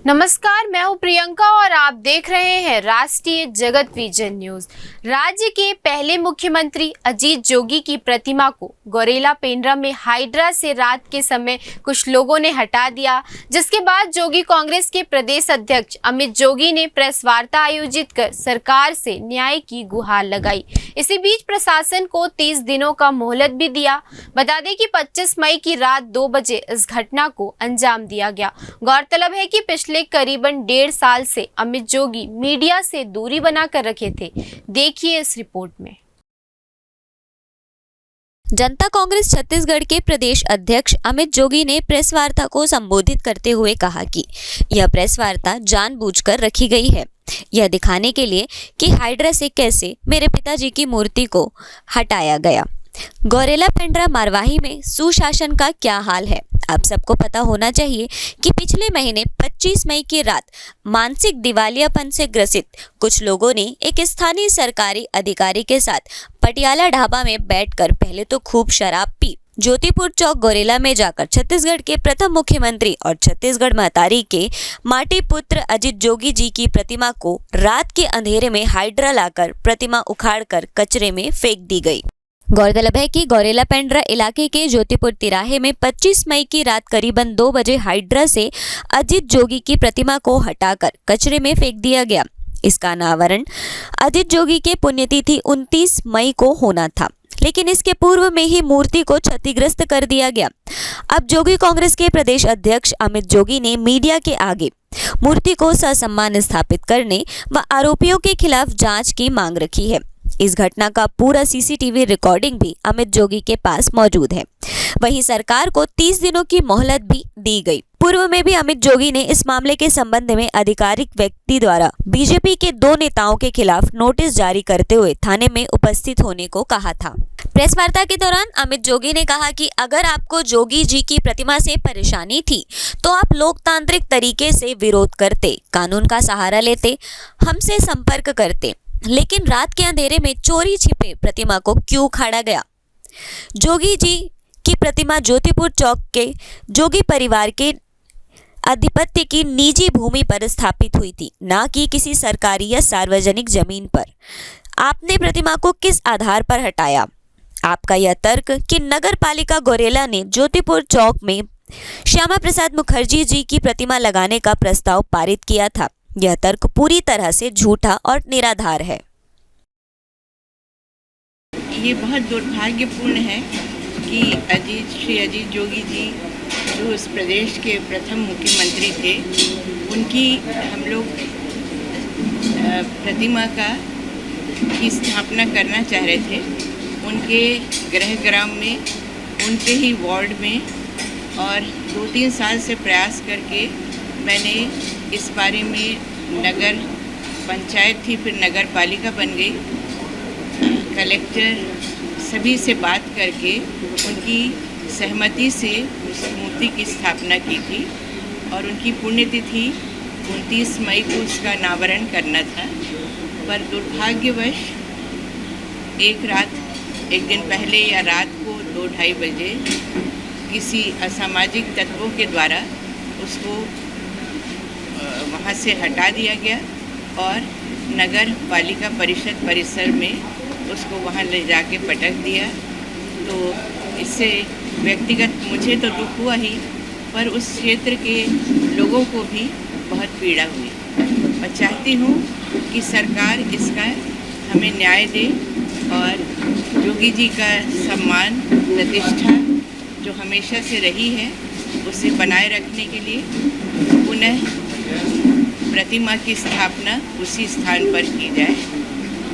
नमस्कार, मैं हूं प्रियंका और आप देख रहे हैं राष्ट्रीय जगत विजन न्यूज। राज्य के पहले मुख्यमंत्री अजीत जोगी की प्रतिमा को गौरेला पेंड्रा में हाइड्रा से रात के समय कुछ लोगों ने हटा दिया, जिसके बाद जोगी कांग्रेस के प्रदेश अध्यक्ष अमित जोगी ने प्रेस वार्ता आयोजित कर सरकार से न्याय की गुहार लगाई। इसी बीच प्रशासन को 30 दिनों का मोहलत भी दिया। बता दें कि 25 मई की रात 2 बजे इस घटना को अंजाम दिया गया। गौरतलब है कि पिछले करीबन 1.5 साल से अमित जोगी मीडिया से दूरी बनाकर रखे थे। देखिए इस रिपोर्ट में। जनता कांग्रेस छत्तीसगढ़ के प्रदेश अध्यक्ष अमित जोगी ने प्रेस वार्ता को संबोधित करते हुए कहा कि यह प्रेस वार्ता जानबूझकर रखी गई है, यह दिखाने के लिए कि हाइड्रा से कैसे मेरे पिताजी की मूर्ति को हटाया गया। गौरेला पेंड्रा मारवाही में सुशासन का क्या हाल है, आप सबको पता होना चाहिए कि पिछले महीने 25 मई की रात मानसिक दिवालियापन से ग्रसित कुछ लोगों ने एक स्थानीय सरकारी अधिकारी के साथ पटियाला ढाबा में बैठकर पहले तो खूब शराब पी, ज्योतिपुर चौक गौरेला में जाकर छत्तीसगढ़ के प्रथम मुख्यमंत्री और छत्तीसगढ़ महतारी के माटी पुत्र अजित जोगी जी की प्रतिमा को रात के अंधेरे में हाइड्रा लाकर प्रतिमा उखाड़कर कचरे में फेंक दी गई। गौरतलब है कि गौरेला पेंड्रा इलाके के ज्योतिपुर तिराहे में 25 मई की रात करीबन 2 बजे हाइड्रा से अजित जोगी की प्रतिमा को हटाकर कचरे में फेंक दिया गया। इसका अनावरण अजित जोगी के पुण्यतिथि 29 मई को होना था, लेकिन इसके पूर्व में ही मूर्ति को क्षतिग्रस्त कर दिया गया। अब जोगी कांग्रेस के प्रदेश अध्यक्ष अमित जोगी ने मीडिया के आगे मूर्ति को ससम्मान स्थापित करने व आरोपियों के खिलाफ जांच की मांग रखी है। इस घटना का पूरा सीसीटीवी रिकॉर्डिंग भी अमित जोगी के पास मौजूद है। वहीं सरकार को 30 दिनों की मोहलत भी दी गई। पूर्व में भी अमित जोगी ने इस मामले के संबंध में आधिकारिक व्यक्ति द्वारा बीजेपी के 2 नेताओं के खिलाफ नोटिस जारी करते हुए थाने में उपस्थित होने को कहा था। प्रेस वार्ता के दौरान अमित जोगी ने कहा कि अगर आपको जोगी जी की प्रतिमा से परेशानी थी तो आप लोकतांत्रिक तरीके से विरोध करते, कानून का सहारा लेते, हमसे संपर्क करते, लेकिन रात के अंधेरे में चोरी छिपे प्रतिमा को क्यों उखाड़ा गया। जोगी जी की प्रतिमा ज्योतिपुर चौक के जोगी परिवार के आधिपत्य की निजी भूमि पर स्थापित हुई थी, ना कि किसी सरकारी या सार्वजनिक जमीन पर। आपने प्रतिमा को किस आधार पर हटाया? आपका यह तर्क कि नगर पालिका गौरेला ने ज्योतिपुर चौक में श्यामा प्रसाद मुखर्जी जी की प्रतिमा लगाने का प्रस्ताव पारित किया था, यह तर्क पूरी तरह से झूठा और निराधार है। ये बहुत दुर्भाग्यपूर्ण है कि श्री अजीत जोगी जी जो इस प्रदेश के प्रथम मुख्यमंत्री थे, उनकी हम लोग प्रतिमा की स्थापना करना चाह रहे थे। उनके गृह ग्राम में, उनके ही वार्ड में, और 2-3 साल से प्रयास करके मैंने इस बारे में नगर पंचायत थी, फिर नगर पालिका बन गई, कलेक्टर सभी से बात करके उनकी सहमति से उस मूर्ति की स्थापना की थी और उनकी पुण्यतिथि 29 मई को उसका अनावरण करना था। पर दुर्भाग्यवश एक दिन पहले या रात को 2-2:30 बजे किसी असामाजिक तत्वों के द्वारा उसको वहाँ से हटा दिया गया और नगर पालिका परिषद परिसर में उसको वहाँ ले जाके पटक दिया। तो इससे व्यक्तिगत मुझे तो दुख हुआ ही, पर उस क्षेत्र के लोगों को भी बहुत पीड़ा हुई। मैं चाहती हूँ कि सरकार इसका हमें न्याय दे और जोगी जी का सम्मान, प्रतिष्ठा जो हमेशा से रही है, उसे बनाए रखने के लिए पुनः प्रतिमा की स्थापना उसी स्थान पर की जाए।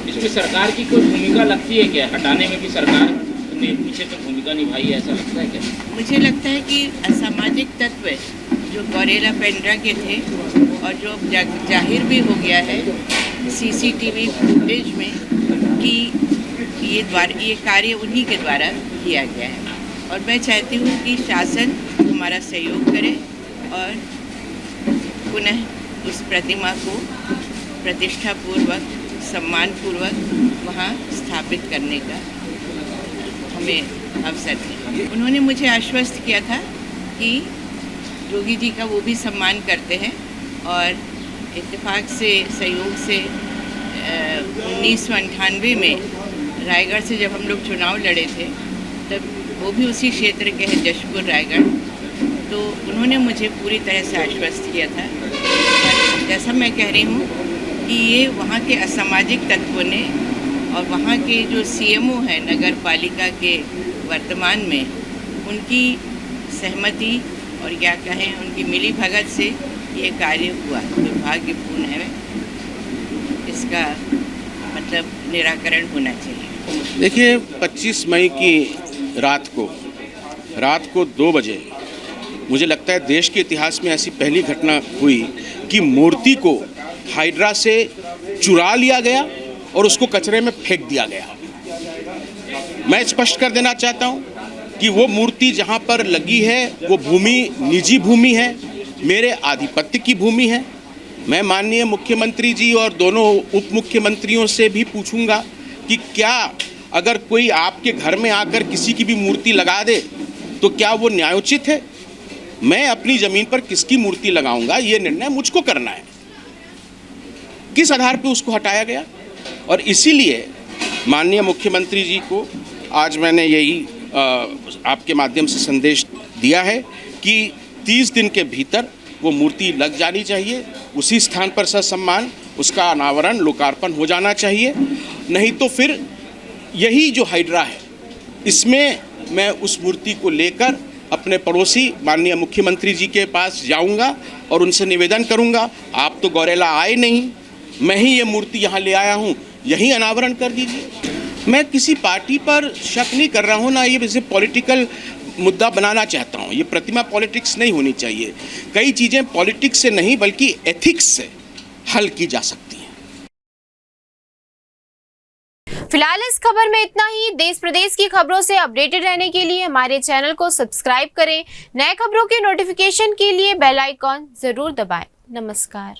इसमें सरकार की कोई भूमिका लगती है क्या? हटाने में भी सरकार ने पीछे तो भूमिका निभाई है, ऐसा लगता है क्या? मुझे लगता है कि असामाजिक तत्व जो गौरेला पेंड्रा के थे और जो जाहिर भी हो गया है सीसीटीवी फुटेज में कि ये कार्य उन्हीं के द्वारा किया गया है। और मैं चाहती हूँ कि शासन हमारा सहयोग करे और पुनः उस प्रतिमा को प्रतिष्ठापूर्वक, सम्मानपूर्वक वहाँ स्थापित करने का हमें अवसर दें। उन्होंने मुझे आश्वस्त किया था कि जोगी जी का वो भी सम्मान करते हैं और इत्तेफाक से सहयोग से 1998 में रायगढ़ से जब हम लोग चुनाव लड़े थे तब वो भी उसी क्षेत्र के हैं, जशपुर रायगढ़। तो उन्होंने मुझे पूरी तरह से आश्वस्त किया था। पर जैसा मैं कह रही हूँ कि ये वहाँ के असामाजिक तत्वों ने और वहाँ के जो सीएमओ हैं नगर पालिका के वर्तमान में, उनकी सहमति और क्या कहें उनकी मिली भगत से ये कार्य हुआ। दुर्भाग्यपूर्ण है, इसका मतलब निराकरण होना चाहिए। देखिए 25 मई की रात को 2 बजे मुझे लगता है देश के इतिहास में ऐसी पहली घटना हुई कि मूर्ति को हाइड्रा से चुरा लिया गया और उसको कचरे में फेंक दिया गया। मैं स्पष्ट कर देना चाहता हूं कि वो मूर्ति जहां पर लगी है वो भूमि निजी भूमि है, मेरे आधिपत्य की भूमि है। मैं माननीय मुख्यमंत्री जी और दोनों उप मुख्यमंत्रियों से भी पूछूंगा कि क्या अगर कोई आपके घर में आकर किसी की भी मूर्ति लगा दे तो क्या वो न्यायोचित है? मैं अपनी ज़मीन पर किसकी मूर्ति लगाऊंगा ये निर्णय मुझको करना है। किस आधार पे उसको हटाया गया, और इसीलिए माननीय मुख्यमंत्री जी को आज मैंने यही आपके माध्यम से संदेश दिया है कि 30 दिन के भीतर वो मूर्ति लग जानी चाहिए, उसी स्थान पर ससम्मान उसका अनावरण लोकार्पण हो जाना चाहिए। नहीं तो फिर यही जो हाइड्रा है इसमें मैं उस मूर्ति को लेकर अपने पड़ोसी माननीय मुख्यमंत्री जी के पास जाऊंगा और उनसे निवेदन करूंगा, आप तो गौरेला आए नहीं, मैं ही ये मूर्ति यहाँ ले आया हूँ, यही अनावरण कर दीजिए। मैं किसी पार्टी पर शक नहीं कर रहा हूँ, ना ये वैसे पॉलिटिकल मुद्दा बनाना चाहता हूँ। ये प्रतिमा पॉलिटिक्स नहीं होनी चाहिए। कई चीज़ें पॉलिटिक्स से नहीं बल्कि एथिक्स से हल की जा सकती हैं। फिलहाल इस खबर में इतना ही। देश प्रदेश की खबरों से अपडेटेड रहने के लिए हमारे चैनल को सब्सक्राइब करें। नए खबरों के नोटिफिकेशन के लिए बेल आइकॉन जरूर दबाएं। नमस्कार।